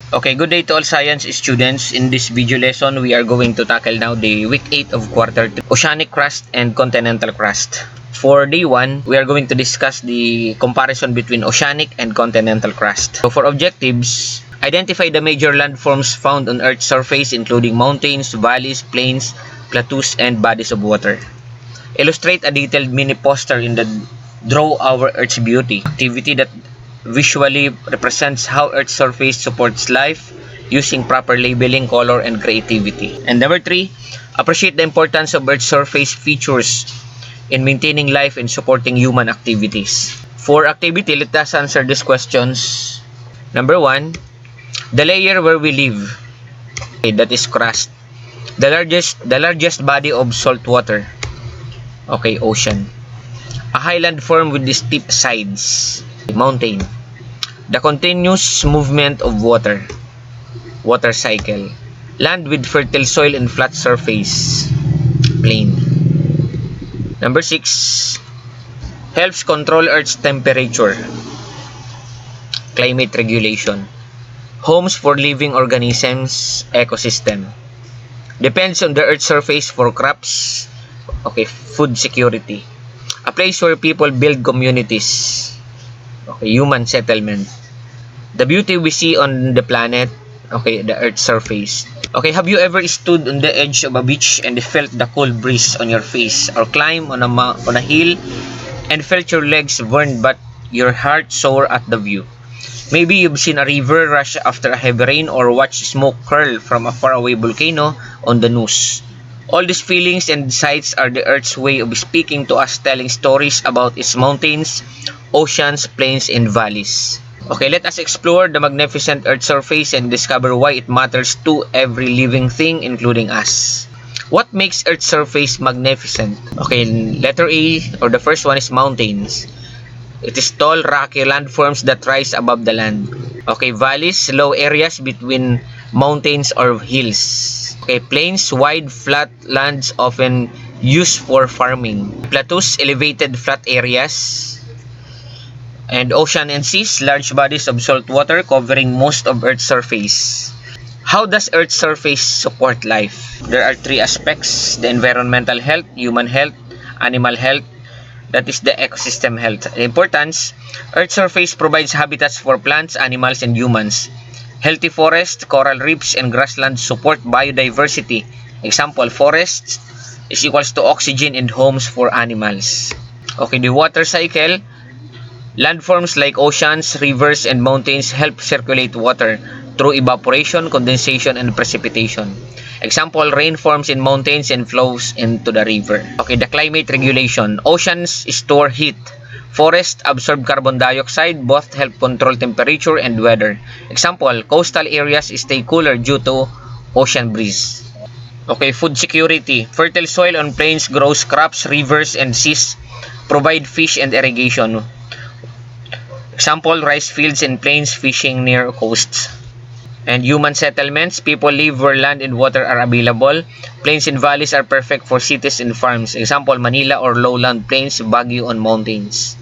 Okay, good day to all science students. In this video lesson, we are going to tackle now the week 8 of quarter 2, oceanic crust and continental crust. For day 1, we are going to discuss the comparison between oceanic and continental crust. So for objectives, identify the major landforms found on Earth's surface including mountains, valleys, plains, plateaus, and bodies of water. Illustrate a detailed mini poster in the Draw Our Earth's Beauty activity that visually represents how Earth's surface supports life using proper labeling, color, and creativity. And number 3, appreciate the importance of Earth's surface features in maintaining life and supporting human activities. For activity, let us answer these questions. Number 1, the layer where we live, okay, that is crust. The largest body of salt water, okay, ocean. A highland form with steep sides, mountain. The continuous movement of water cycle. Land with fertile soil and flat surface, plain. Number 6, helps control Earth's temperature, climate regulation. Homes for living organisms, ecosystem. Depends on the Earth's surface for crops, okay, food security. A place where people build communities, okay, human settlement. The beauty we see on the planet, okay, the Earth's surface. Okay, have you ever stood on the edge of a beach and felt the cold breeze on your face, or climb on a hill and felt your legs burned but your heart sore at the view? Maybe you've seen a river rush after a heavy rain or watched smoke curl from a faraway volcano on the news. All these feelings and sights are the Earth's way of speaking to us, telling stories about its mountains, oceans, plains, and valleys. Okay, let us explore the magnificent Earth's surface and discover why it matters to every living thing, including us. What makes Earth's surface magnificent? Okay, letter A, or the first one, is mountains. It is tall, rocky landforms that rise above the land. Okay, valleys, low areas between mountains or hills. Okay, plains, wide, flat lands often used for farming. Plateaus, elevated, flat areas. And ocean and seas, large bodies of salt water covering most of Earth's surface. How does Earth's surface support life? There are 3 aspects: the environmental health, human health, animal health, that is the ecosystem health. Importance: Earth's surface provides habitats for plants, animals, and humans. Healthy forests, coral reefs, and grasslands support biodiversity. Example, forests is equals to oxygen and homes for animals. Okay, the water cycle. Landforms like oceans, rivers, and mountains help circulate water through evaporation, condensation, and precipitation. Example, rain forms in mountains and flows into the river. Okay, the climate regulation. Oceans store heat. Forests absorb carbon dioxide. Both help control temperature and weather. Example, coastal areas stay cooler due to ocean breeze. Okay, food security. Fertile soil on plains grows crops, rivers, and seas provide fish and irrigation. Example, rice fields and plains, fishing near coasts. And human settlements. People live where land and water are available. Plains and valleys are perfect for cities and farms. Example, Manila or lowland plains, Baguio on mountains.